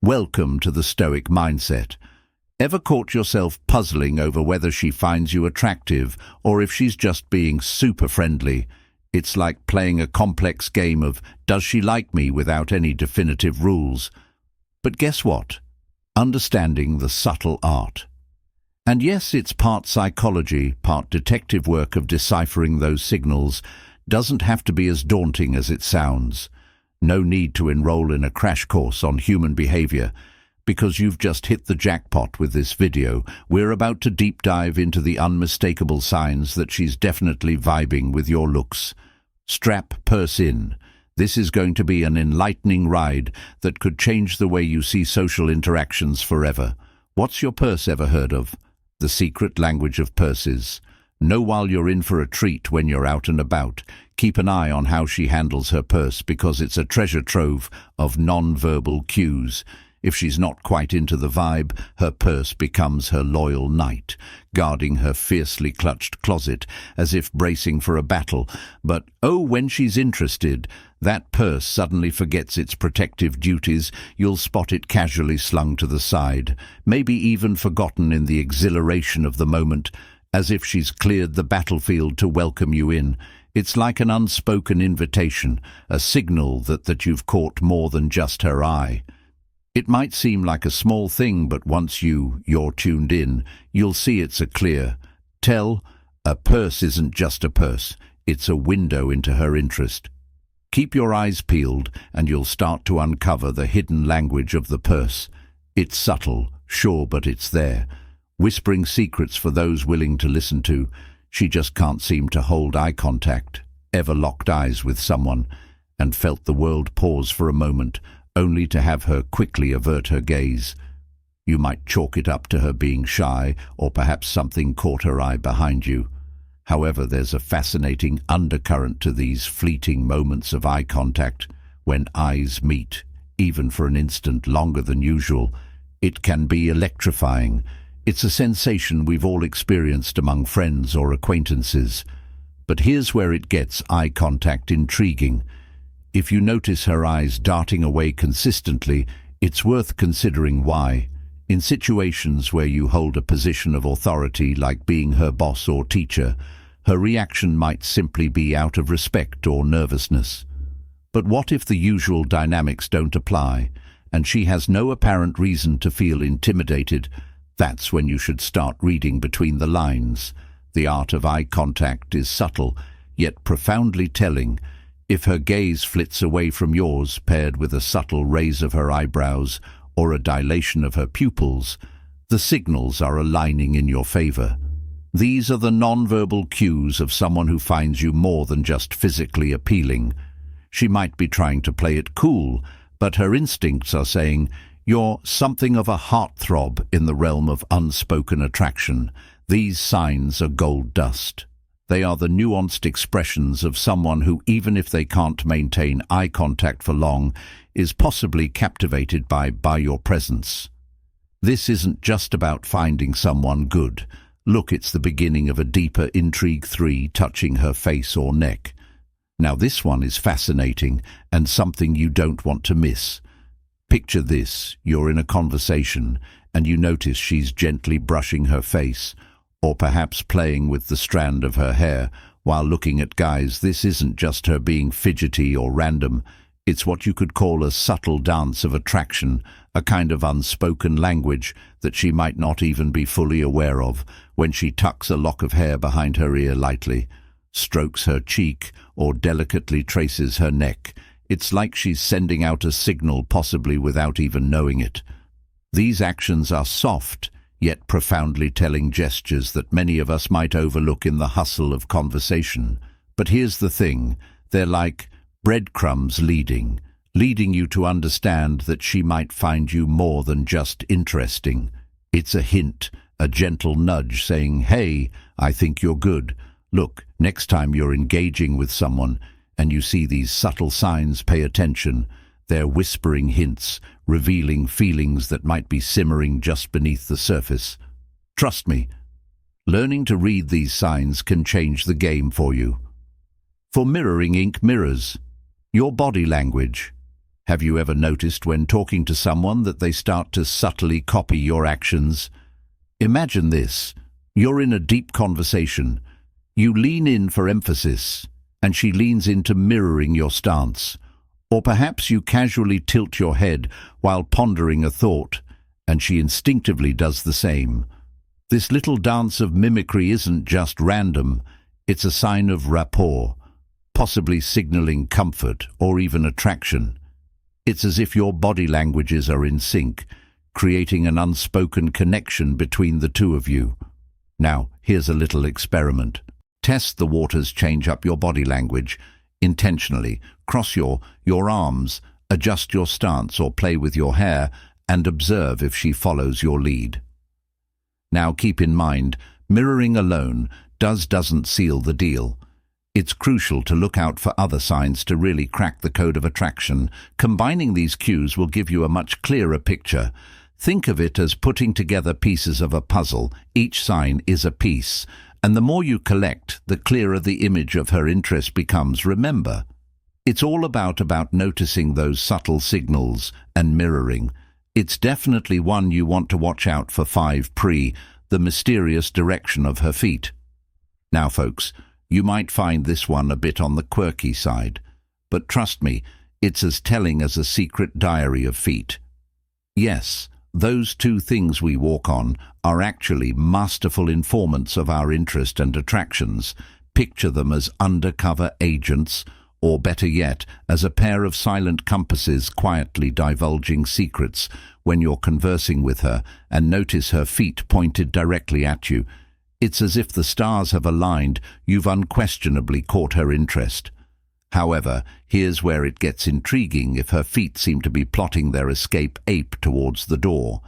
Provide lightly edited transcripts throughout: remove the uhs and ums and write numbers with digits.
Welcome to the Stoic mindset. Ever caught yourself puzzling over whether she finds you attractive or if she's just being super friendly? It's like playing a complex game of "does she like me" without any definitive rules. But guess what? Understanding the subtle art. And yes, it's part psychology, part detective work of deciphering those signals, doesn't have to be as daunting as it sounds. No need to enroll in a crash course on human behavior, because you've just hit the jackpot with this video. We're about to deep dive into the unmistakable signs that she's definitely vibing with your looks. Strap purse in. This is going to be an enlightening ride that could change the way you see social interactions forever. What's your purse ever heard of? The secret language of purses. Know while you're in for a treat when you're out and about. Keep an eye on how she handles her purse, because it's a treasure trove of non-verbal cues. If she's not quite into the vibe, her purse becomes her loyal knight, guarding her fiercely clutched closet as if bracing for a battle. But oh, when she's interested, that purse suddenly forgets its protective duties. You'll spot it casually slung to the side, maybe even forgotten in the exhilaration of the moment, as if she's cleared the battlefield to welcome you in. It's like an unspoken invitation, a signal that you've caught more than just her eye. It might seem like a small thing, but once you're tuned in, you'll see it's a clear tell. A purse isn't just a purse, it's a window into her interest. Keep your eyes peeled and you'll start to uncover the hidden language of the purse. It's subtle, sure, but it's there, whispering secrets for those willing to listen to. She just can't seem to hold eye contact. Ever locked eyes with someone and felt the world pause for a moment, only to have her quickly avert her gaze? You might chalk it up to her being shy, or perhaps something caught her eye behind you. However, there's a fascinating undercurrent to these fleeting moments of eye contact. When eyes meet, even for an instant longer than usual, it can be electrifying. It's a sensation we've all experienced among friends or acquaintances. But here's where it gets eye contact intriguing. If you notice her eyes darting away consistently, it's worth considering why. In situations where you hold a position of authority, like being her boss or teacher, her reaction might simply be out of respect or nervousness. But what if the usual dynamics don't apply, and she has no apparent reason to feel intimidated? That's when you should start reading between the lines. The art of eye contact is subtle, yet profoundly telling. If her gaze flits away from yours, paired with a subtle raise of her eyebrows or a dilation of her pupils, the signals are aligning in your favor. These are the non-verbal cues of someone who finds you more than just physically appealing. She might be trying to play it cool, but her instincts are saying, "You're something of a heartthrob in the realm of unspoken attraction." These signs are gold dust. They are the nuanced expressions of someone who, even if they can't maintain eye contact for long, is possibly captivated by your presence. This isn't just about finding someone good. Look, it's the beginning of a deeper intrigue. 3. Touching her face or neck. Now this one is fascinating and something you don't want to miss. Picture this: you're in a conversation and you notice she's gently brushing her face, or perhaps playing with the strand of her hair while looking at guys. This isn't just her being fidgety or random. It's what you could call a subtle dance of attraction, a kind of unspoken language that she might not even be fully aware of. When she tucks a lock of hair behind her ear lightly, strokes her cheek, or delicately traces her neck, it's like she's sending out a signal, possibly without even knowing it. These actions are soft, yet profoundly telling gestures that many of us might overlook in the hustle of conversation. But here's the thing: they're like breadcrumbs leading you to understand that she might find you more than just interesting. It's a hint, a gentle nudge saying, "Hey, I think you're good." Look, next time you're engaging with someone and you see these subtle signs, pay attention. They're whispering hints, revealing feelings that might be simmering just beneath the surface. Trust me, learning to read these signs can change the game for you. For mirroring ink mirrors your body language. Have you ever noticed when talking to someone that they start to subtly copy your actions? Imagine this. You're in a deep conversation. You lean in for emphasis, and she leans into mirroring your stance. Or perhaps you casually tilt your head while pondering a thought, and she instinctively does the same. This little dance of mimicry isn't just random, it's a sign of rapport, possibly signaling comfort or even attraction. It's as if your body languages are in sync, creating an unspoken connection between the two of you. Now, here's a little experiment. Test the waters, change up your body language intentionally. Cross your arms, adjust your stance or play with your hair, and observe if she follows your lead. Now keep in mind, mirroring alone doesn't seal the deal. It's crucial to look out for other signs to really crack the code of attraction. Combining these cues will give you a much clearer picture. Think of it as putting together pieces of a puzzle. Each sign is a piece, and the more you collect, the clearer the image of her interest becomes. Remember, it's all about noticing those subtle signals and mirroring. It's definitely one you want to watch out for. 5. The mysterious direction of her feet. Now, folks, you might find this one a bit on the quirky side, but trust me, it's as telling as a secret diary of feet. Yes, those two things we walk on are actually masterful informants of our interest and attractions. Picture them as undercover agents, or better yet, as a pair of silent compasses quietly divulging secrets when you're conversing with her, and notice her feet pointed directly at you. It's as if the stars have aligned. You've unquestionably caught her interest. However, here's where it gets intriguing. If her feet seem to be plotting their escape ape towards the door,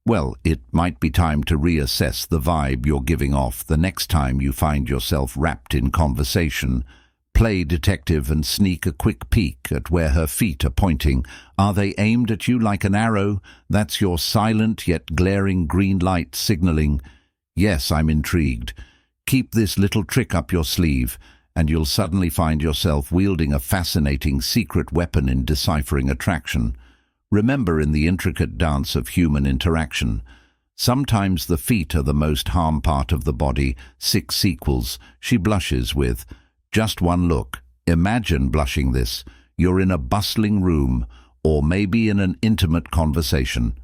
well, it might be time to reassess the vibe you're giving off the next time you find yourself wrapped in conversation. Play detective and sneak a quick peek at where her feet are pointing. Are they aimed at you like an arrow? That's your silent yet glaring green light signaling, yes, I'm intrigued. Keep this little trick up your sleeve, and you'll suddenly find yourself wielding a fascinating secret weapon in deciphering attraction. Remember, in the intricate dance of human interaction, sometimes the feet are the most harm part of the body. 6 sequels. She blushes with just one look. Imagine blushing this. You're in a bustling room, or maybe in an intimate conversation.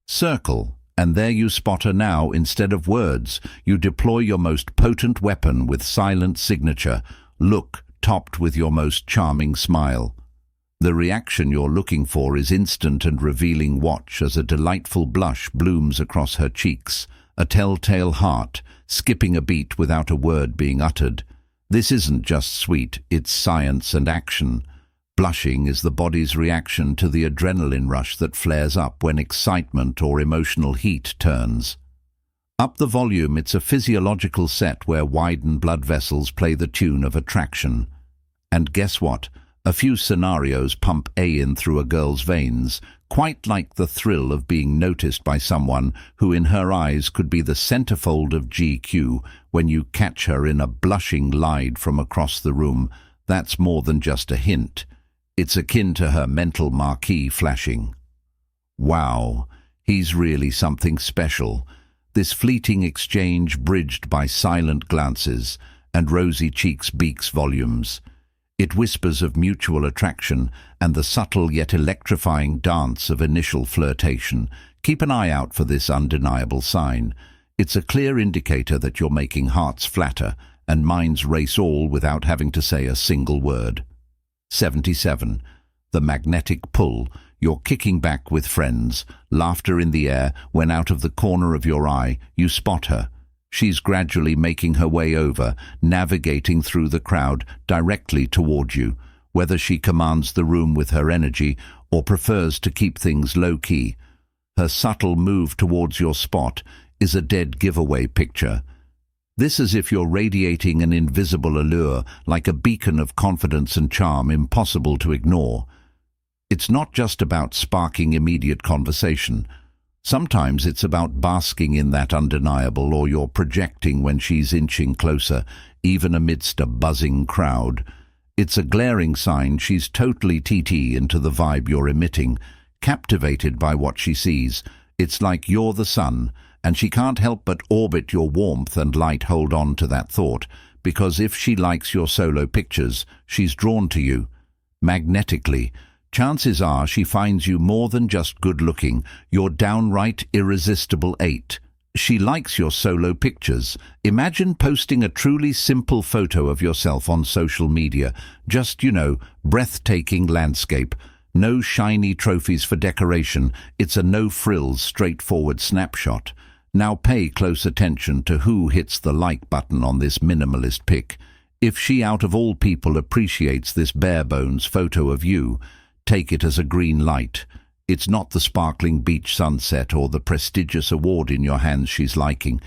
Circle. And there you spot her now. Instead of words, you deploy your most potent weapon with silent signature. Look, topped with your most charming smile. The reaction you're looking for is instant and revealing. Watch as a delightful blush blooms across her cheeks, a telltale heart, skipping a beat without a word being uttered. This isn't just sweet, it's science and action. Blushing is the body's reaction to the adrenaline rush that flares up when excitement or emotional heat turns. Up the volume. It's a physiological set where widened blood vessels play the tune of attraction. And guess what? A few scenarios pump in through a girl's veins, quite like the thrill of being noticed by someone who in her eyes could be the centerfold of GQ when you catch her in a blushing glide from across the room. That's more than just a hint. It's akin to her mental marquee flashing. Wow, he's really something special. This fleeting exchange, bridged by silent glances and rosy cheeks, speaks volumes. It whispers of mutual attraction and the subtle yet electrifying dance of initial flirtation. Keep an eye out for this undeniable sign. It's a clear indicator that you're making hearts flatter and minds race, all without having to say a single word. 77. The magnetic pull. You're kicking back with friends, laughter in the air, when out of the corner of your eye you spot her. She's gradually making her way over, navigating through the crowd directly toward you. Whether she commands the room with her energy or prefers to keep things low-key, her subtle move towards your spot is a dead giveaway. Picture this as if you're radiating an invisible allure, like a beacon of confidence and charm impossible to ignore. It's not just about sparking immediate conversation. Sometimes it's about basking in that undeniable, or you're projecting when she's inching closer, even amidst a buzzing crowd. It's a glaring sign she's totally TT into the vibe you're emitting, captivated by what she sees. It's like you're the sun, and she can't help but orbit your warmth and light. Hold on to that thought, because if she likes your solo pictures, she's drawn to you. Magnetically, chances are she finds you more than just good-looking. You're downright irresistible. 8. She likes your solo pictures. Imagine posting a truly simple photo of yourself on social media. Just, breathtaking landscape. No shiny trophies for decoration. It's a no-frills, straightforward snapshot. Now pay close attention to who hits the like button on this minimalist pic. If she, out of all people, appreciates this bare-bones photo of you, take it as a green light. It's not the sparkling beach sunset or the prestigious award in your hands she's liking,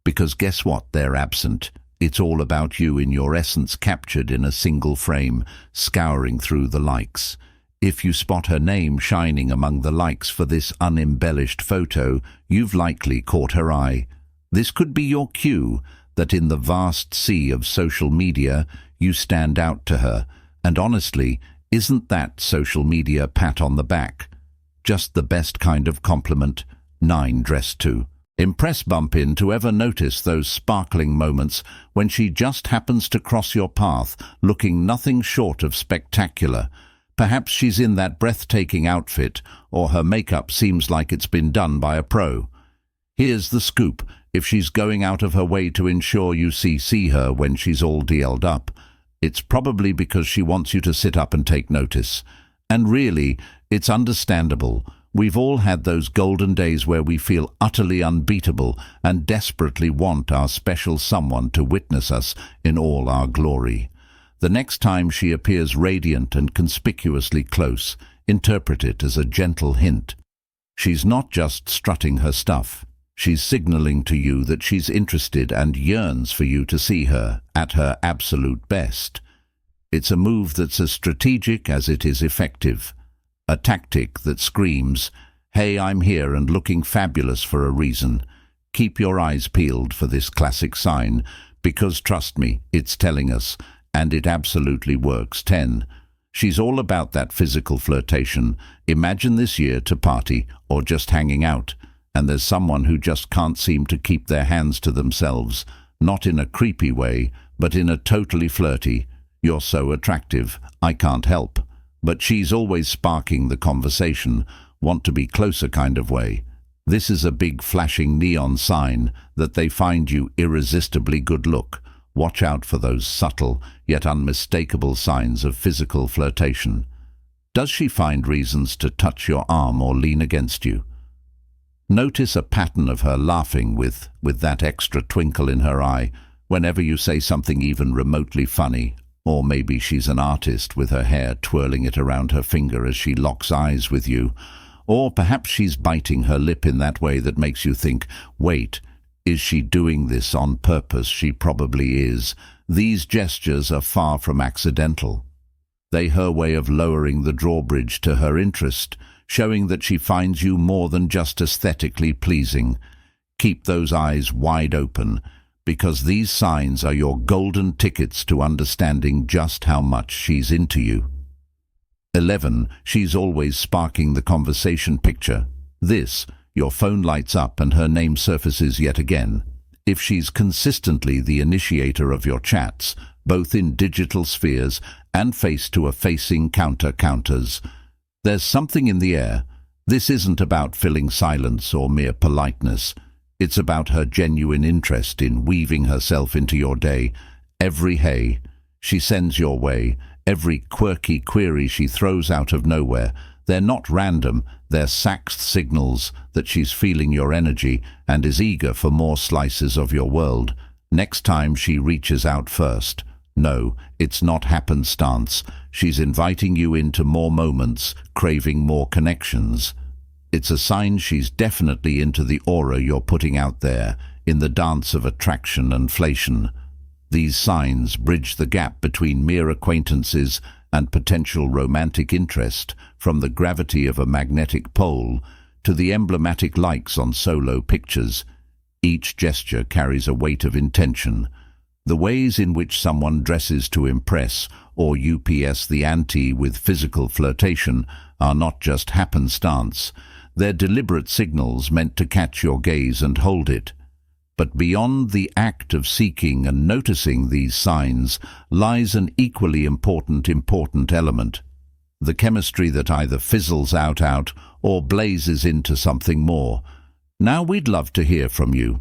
because guess what? They're absent. It's all about you in your essence, captured in a single frame, scouring through the likes. If you spot her name shining among the likes for this unembellished photo, you've likely caught her eye. This could be your cue that in the vast sea of social media, you stand out to her. And honestly, isn't that social media pat on the back just the best kind of compliment? 9. Dress to impress. Bump into. Ever notice those sparkling moments when she just happens to cross your path, looking nothing short of spectacular? Perhaps she's in that breathtaking outfit, or her makeup seems like it's been done by a pro. Here's the scoop. If she's going out of her way to ensure you see her when she's all DL'd up, it's probably because she wants you to sit up and take notice. And really, it's understandable. We've all had those golden days where we feel utterly unbeatable and desperately want our special someone to witness us in all our glory. The next time she appears radiant and conspicuously close, interpret it as a gentle hint. She's not just strutting her stuff. She's signaling to you that she's interested and yearns for you to see her at her absolute best. It's a move that's as strategic as it is effective. A tactic that screams, "Hey, I'm here and looking fabulous for a reason." Keep your eyes peeled for this classic sign, because trust me, it's telling us, and it absolutely works. 10. She's all about that physical flirtation. Imagine this year to party or just hanging out, and there's someone who just can't seem to keep their hands to themselves, not in a creepy way, but in a totally flirty, "You're so attractive, I can't help." But she's always sparking the conversation, want to be closer kind of way. This is a big flashing neon sign that they find you irresistibly good look. Watch out for those subtle yet unmistakable signs of physical flirtation. Does she find reasons to touch your arm or lean against you? Notice a pattern of her laughing with that extra twinkle in her eye whenever you say something even remotely funny. Or maybe she's an artist with her hair twirling it around her finger as she locks eyes with you. Or perhaps she's biting her lip in that way that makes you think, wait, is she doing this on purpose? She probably is. These gestures are far from accidental. They're her way of lowering the drawbridge to her interest, showing that she finds you more than just aesthetically pleasing. Keep those eyes wide open, because these signs are your golden tickets to understanding just how much she's into you. 11. She's always sparking the conversation. Picture this. Your phone lights up and her name surfaces yet again. If she's consistently the initiator of your chats, both in digital spheres and face-to-face encounters, there's something in the air. This isn't about filling silence or mere politeness. It's about her genuine interest in weaving herself into your day. Every hey she sends your way, every quirky query she throws out of nowhere, they're not random, they're saxed signals that she's feeling your energy and is eager for more slices of your world. Next time she reaches out first, no, it's not happenstance. She's inviting you into more moments, craving more connections. It's a sign she's definitely into the aura you're putting out there, in the dance of attraction and flation. These signs bridge the gap between mere acquaintances and potential romantic interest, from the gravity of a magnetic pole to the emblematic likes on solo pictures. Each gesture carries a weight of intention. The ways in which someone dresses to impress or UPS the ante with physical flirtation, are not just happenstance. They're deliberate signals meant to catch your gaze and hold it. But beyond the act of seeking and noticing these signs lies an equally important element: the chemistry that either fizzles out or blazes into something more. Now we'd love to hear from you.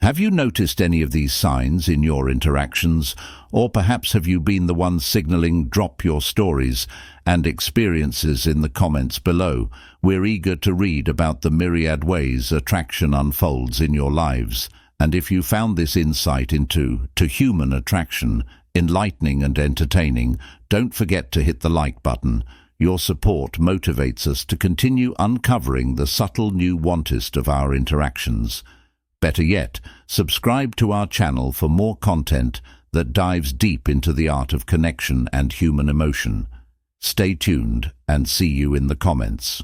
Have you noticed any of these signs in your interactions, or perhaps have you been the one signaling "drop your stories" and experiences in the comments below? We're eager to read about the myriad ways attraction unfolds in your lives. And if you found this insight into human attraction enlightening and entertaining, don't forget to hit the like button. Your support motivates us to continue uncovering the subtle nuancest of our interactions. Better yet, subscribe to our channel for more content that dives deep into the art of connection and human emotion. Stay tuned and see you in the comments.